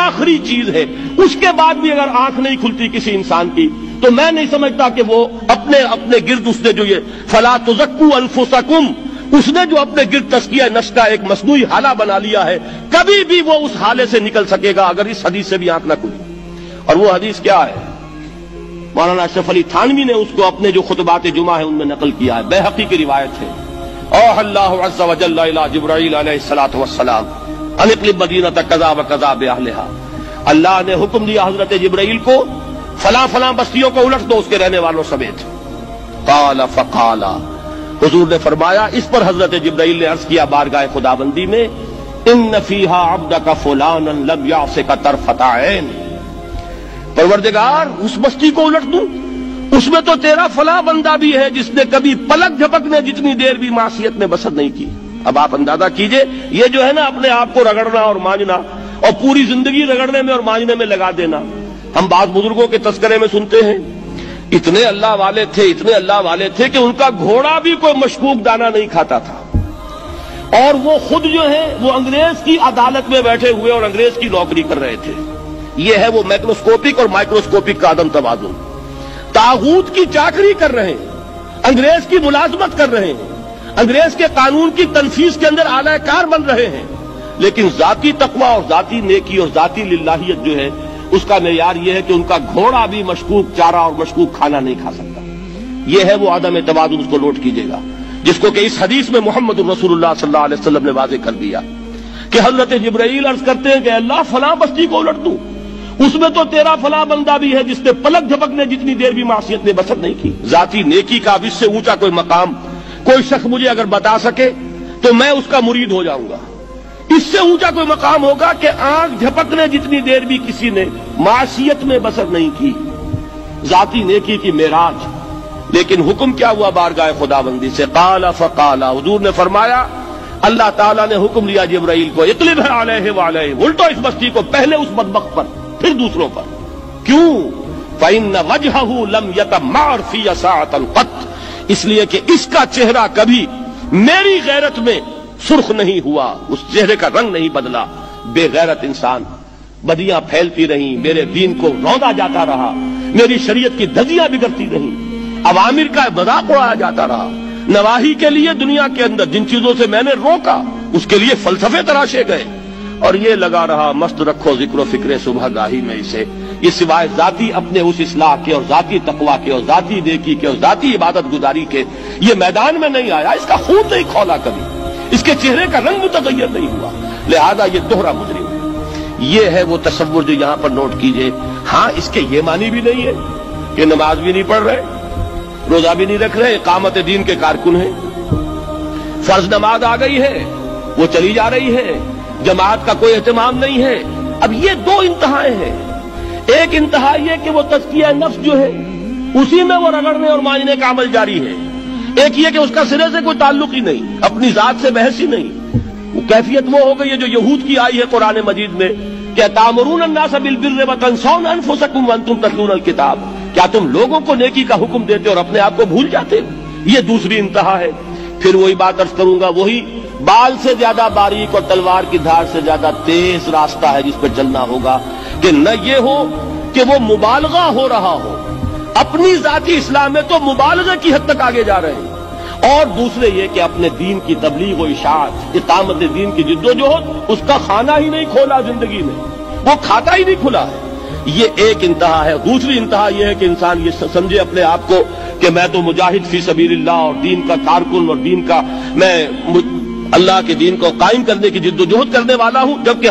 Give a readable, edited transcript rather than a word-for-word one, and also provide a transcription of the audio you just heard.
आखिरी चीज है, उसके बाद भी अगर आंख नहीं खुलती किसी इंसान की, तो मैं नहीं समझता कि वो अपने गिर्द उसने जो ये फला तुज़क्कू अनफुसकुम, उसने जो अपने गिर्द तज़किया नफ्स का एक मसनूई हाला बना लिया है, कभी भी वो उस हाले से निकल सकेगा अगर इस हदीस से भी आंख न खुली। और वो हदीस क्या है? मौलाना अशरफ अली थानवी ने उसको अपने जो खुतबात जुमा है उनमें नकल किया है, बैहक़ी की रिवायत है। और अल्लाहु अज़्ज़ व जल्ल इला जिब्राईल अलैहिस्सलातु वस्सलाम अनिक़लिब मदीनत कज़ा व कज़ा बिअहलिहा, अल्लाह ने हुक्म दिया हजरत जिब्राईल को, फला फला बस्तियों को उलट दो उसके रहने वालों समेत। क़ाला फ़क़ाला, हुजूर ने फरमाया, इस पर हजरत जिब्राईल ने अर्ज किया बारगाह खुदाबंदी में, इन्न फ़ीहा अब्दका फुलानन लम यासिका तरफ़त ऐन, परवरदिगार उस बस्ती को उलट दूं, उसमें तो तेरा फला बंदा भी है जिसने कभी पलक झपकने जितनी देर भी मासियत में बसर नहीं की। अब आप अंदाजा कीजिए, ये जो है ना अपने आप को रगड़ना और मांझना और पूरी जिंदगी रगड़ने में और मांझने में लगा देना। हम बात बुजुर्गों के तस्करे में सुनते हैं, इतने अल्लाह वाले थे, इतने अल्लाह वाले थे कि उनका घोड़ा भी कोई मशकूक दाना नहीं खाता था, और वो खुद जो है वो अंग्रेज की अदालत में बैठे हुए और अंग्रेज की नौकरी कर रहे थे। ये है वो मैक्रोस्कोपिक और माइक्रोस्कोपिक का अदम तवाज़ुन। तागूत की चाकरी कर रहे हैं, अंग्रेज की मुलाजमत कर रहे हैं, अंग्रेज के कानून की तनफीज के अंदर आलाकार बन रहे हैं, लेकिन जाती तकवा और जाती नेकी और जाती लिल्लाहियत जो है उसका मेयार यह है कि उनका घोड़ा भी मशकूक चारा और मशकूक खाना नहीं खा सकता। यह है वो आदम तवाज़ुन, उसको नोट कीजिएगा, जिसको कि इस हदीस में मोहम्मद रसूलुल्लाह सल्लल्लाहु अलैहि वसल्लम ने वाज़ेह कर दिया कि हजरत जिब्राईल अर्ज करते हैं कि अल्लाह फला बस्ती को उलट दूं, उसमें तो तेरा फला बंदा भी है जिसने पलक झपकने जितनी देर भी मासियत में बसर नहीं की। जाती नेकी का इससे ऊंचा कोई मकाम कोई शख्स मुझे अगर बता सके तो मैं उसका मुरीद हो जाऊंगा। इससे ऊंचा कोई मकाम होगा कि आंख झपकने जितनी देर भी किसी ने मासियत में बसर नहीं की, जाती नेकी की मेराज। लेकिन हुक्म क्या हुआ बारगाह खुदाबंदी से? क़ाला फ़क़ाला, हुजूर ने फरमाया, अल्लाह ताला ने हुक्म लिया जिब्राईल को, इक़लिब अलैहि व अलैहि, उल्टो इस बस्ती को, पहले उस बदबख्त पर फिर दूसरों पर। क्यों? फ़इन्न वजहहु लम यतमअर फ़ी साअतन क़त, इसलिए कि इसका चेहरा कभी मेरी गैरत में सुर्ख नहीं हुआ, उस चेहरे का रंग नहीं बदला। बेगैरत इंसान, बदियां फैलती रहीं, मेरे दीन को रौंदा जाता रहा, मेरी शरीयत की धज्जियां बिगड़ती रहीं, अवामिर का मजाक उड़ाया जाता रहा, नवाही के लिए दुनिया के अंदर जिन चीजों से मैंने रोका उसके लिए फलसफे तराशे गए, और ये लगा रहा मस्त रखो जिक्र फिक्र सुबह गाही में इसे, ये सिवाय जाती अपने उस इस्लाह के और जाती तकवा के और जाती नेकी के और जाती इबादत गुजारी के ये मैदान में नहीं आया, इसका खून नहीं खौला कभी, इसके चेहरे का रंग मुतगय्यर नहीं हुआ, लिहाजा ये दोहरा मुजरिम है। ये है वो तसव्वुर जो यहां पर नोट कीजिए। हां, इसके ये मानी भी नहीं है कि नमाज भी नहीं पढ़ रहे, रोजा भी नहीं रख रहे, इकामत दीन के कारकुन हैं, फर्ज नमाज आ गई है वो चली जा रही है, जमात का कोई एहतमाम नहीं है। अब ये दो इंतहाएं हैं, एक इंतहा ये कि वो तज़किया नफ्स जो है उसी में वो रगड़ने और मांझने का अमल जारी है, एक ये कि उसका सिरे से कोई ताल्लुक ही नहीं, अपनी जात से बहस ही नहीं। वो कैफियत वो हो गई है जो यहूद की आई है कुरान मजीद में, क्या तामुरून अन्नास बिल बिर्रि व तंसौना अनफुसकुम व अंतुम ततलूनल किताब, क्या तुम लोगों को नेकी का हुक्म देते और अपने आप को भूल जाते हो? ये दूसरी इंतहा है। फिर वही बात अर्ज करूंगा, वही बाल से ज्यादा बारीक और तलवार की धार से ज्यादा तेज रास्ता है जिस पर चलना होगा कि न ये हो कि वो मुबालगा हो रहा हो, अपनी जाती इस्लाम में तो मुबालगा की हद तक आगे जा रहे हैं, और दूसरे ये कि अपने दीन की तबलीग व इशाअत, इकामत दीन की जिद्दोजहद, उसका खाना ही नहीं खोला जिंदगी में, वो खाता ही नहीं खुला है। ये एक इंतहा है। दूसरी इंतहा यह है कि इंसान ये समझे अपने आप को कि मैं तो मुजाहिद फी सबीलिल्लाह और दीन का कारकुन और दीन का मैं अल्लाह के दीन को कायम करने की जिद्दोजहद करने वाला हूं, जबकि